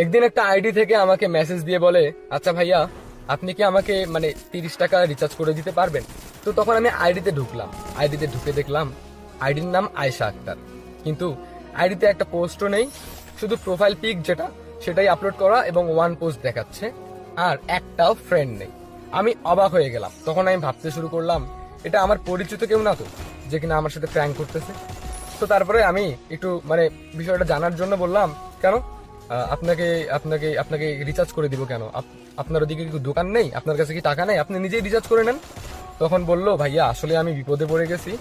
একদিন একটা আইডি থেকে আমাকে মেসেজ দিয়ে বলে, আচ্ছা ভাইয়া আপনি কি আমাকে মানে 30 টাকা রিচার্জ করে দিতে পারবেন? তো তখন আমি আইডিতে ঢুকলাম, আইডিতে ঢুকে দেখলাম আইডির নাম আয়েশা আক্তার, কিন্তু আইডিতে একটা পোস্টও নেই, শুধু প্রোফাইল পিক যেটা সেটাই আপলোড করা এবং ওয়ান পোস্ট দেখাচ্ছে, আর একটাও ফ্রেন্ড নেই। আমি অবাক হয়ে গেলাম। তখন আমি ভাবতে শুরু করলাম, এটা আমার পরিচিত কেউ না তো, যে কিনা আমার সাথে প্র্যাঙ্ক করতেছে। তো তারপরে আমি একটু মানে বিষয়টা জানার জন্য বললাম, কেন আপনাকে আপনাকে আপনাকে রিচার্জ করে দিব কেন? আপনার ওদিকে কি দোকান নেই? আপনার কাছে কি টাকা নেই? আপনি নিজেই রিচার্জ করে নেন। তখন বললো, ভাইয়া আসলে আমি বিপদে পড়ে গেছি,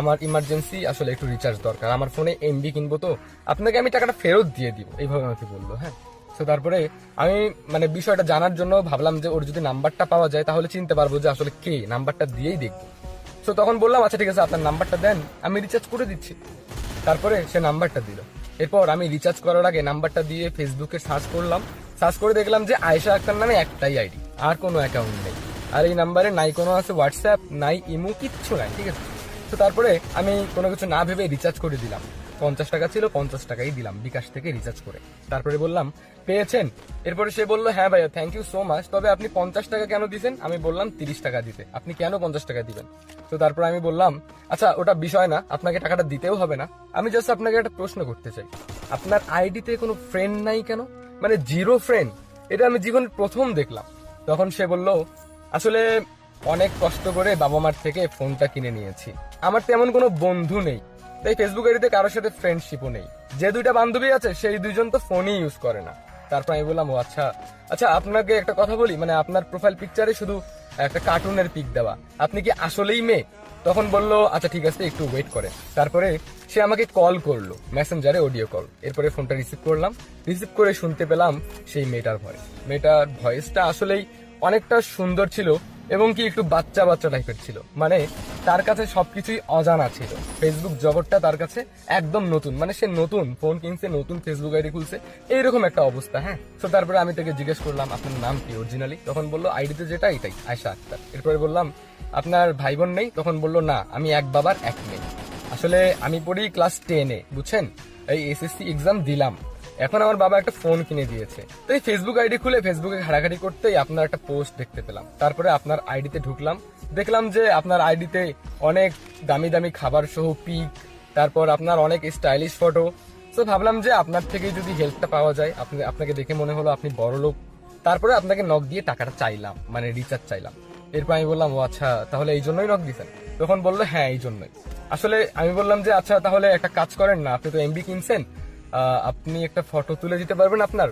আমার ইমার্জেন্সি আসলে একটু রিচার্জ দরকার, আমার ফোনে এমবি কিনবো, তো আপনাকে আমি টাকাটা ফেরত দিয়ে দিব, এইভাবে আমাকে বললো। হ্যাঁ, তো তারপরে আমি মানে বিষয়টা জানার জন্য ভাবলাম যে ওর যদি নাম্বারটা পাওয়া যায় তাহলে চিনতে পারবো যে আসলে কে, নাম্বারটা দিয়েই দেখবো। তো তখন বললাম, আচ্ছা ঠিক আছে, আপনার নাম্বারটা দেন, আমি রিচার্জ করে দিচ্ছি। তারপরে সে নাম্বারটা দিল। এরপর আমি রিচার্জ করার আগে নাম্বারটা দিয়ে ফেসবুকে সার্চ করলাম, সার্চ করে দেখলাম যে আয়েশা আক্তার নামে একটাই আইডি, আর কোনো অ্যাকাউন্ট নেই। আর এই নাম্বারে নাই কোনো আছে হোয়াটসঅ্যাপ, নাই ইমো, কিচ্ছু নাই। ঠিক আছে, তো তারপরে আমি কোনো কিছু না ভেবে রিচার্জ করে দিলাম। 50 টাকা ছিল, 50 টাকাই দিলাম বিকাশ থেকে রিচার্জ করে। তারপরে বললাম, পেয়েছেন? এরপরে সে বললো, হ্যাঁ ভাইয়া থ্যাংক ইউ সো মাচ, তবে আপনি 50 টাকা কেন দিচ্ছেন? আমি বললাম 30 টাকা দিতে, আপনি কেন 50 টাকা দিবেন? তো তারপর আমি বললাম, আচ্ছা ওটা বিষয় না, আপনাকে টাকাটা দিতেও হবে না, আমি জাস্ট আপনাকে একটা প্রশ্ন করতে চাই, আপনার আইডিতে কোনো ফ্রেন্ড নাই কেন? মানে জিরো ফ্রেন্ড, এটা আমি জীবনে প্রথম দেখলাম। তখন সে বলল, আসলে অনেক কষ্ট করে বাবা মার থেকে ফোনটা কিনে নিয়েছি, আমার তেমন কোনো বন্ধু নেই, তাই ফেসবুক আইডিতে কারোর সাথে ফ্রেন্ডশিপও নেই, যে দুইটা বান্ধবী আছে সেই দুইজন তো ফোনই ইউজ করে না। তারপর আমি বললাম, ও আচ্ছা আচ্ছা, আপনাকে একটা কথা বলি, মানে আপনার প্রোফাইল পিকচারে শুধু একটা কার্টুনের পিক দেওয়া, আপনি কি আসলেই মেয়ে? তখন বললো, আচ্ছা ঠিক আছে একটু ওয়েট করে। তারপরে সে আমাকে কল করলো মেসেঞ্জারে, অডিও কল। এরপরে ফোনটা রিসিভ করলাম, রিসিভ করে শুনতে পেলাম সেই মেয়েটার ভয়েস। মেয়েটার ভয়েসটা আসলেই অনেকটা সুন্দর ছিল এবং কি একটু বাচ্চা বাচ্চা টাইপের ছিল, মানে তার কাছে সবকিছুই অজানা ছিল, ফেসবুক জগৎটা তার কাছে একদম নতুন, মানে সে নতুন ফোন কিনছে, নতুন ফেসবুক আইডি খুলছে, এইরকম একটা অবস্থা। হ্যাঁ, তো তারপরে আমি তাকে জিজ্ঞেস করলাম, আপনার নাম কি অরিজিনালি? তখন বললো, আইডিতে যেটা এটাই, আয়েশা আক্তার। এরপরে বললাম, আপনার ভাই বোন নেই? তখন বললো, না আমি এক বাবার এক মেয়ে। আসলে আমি পড়ি ক্লাস 10-এ, বুঝছেন, এই এসএসসি এক্সাম দিলাম, এখন আমার বাবা একটা ফোন কিনে দিয়েছে। তো এই ফেসবুক আইডি খুলে ফেসবুকে ঘাটাঘাটি করতেই আপনার একটা পোস্ট দেখতে পেলাম। তারপরে আপনার আইডিতে ঢুকলাম, দেখলাম যে আপনার আইডিতে অনেক দামি দামি খাবার সহ পিক, তারপর আপনার অনেক স্টাইলিশ ফটো। তো ভাবলাম যে আপনার থেকে যদি হেল্পটা পাওয়া যায়, আপনাকে দেখে মনে হলো আপনি বড় লোক। তারপরে আপনাকে নক দিয়ে টাকাটা চাইলাম, মানে রিচার্জ চাইলাম। এরপর আমি বললাম, ও আচ্ছা তাহলে এই জন্যই নক দিয়েছেন? তখন বললো, হ্যাঁ এই জন্যই। আসলে আমি বললাম যে আচ্ছা তাহলে একটা কাজ করেন না, আপনি তো এমবি কিনছেন, আপনি একটা ফটো তুলে দিতে পারবেন আপনার?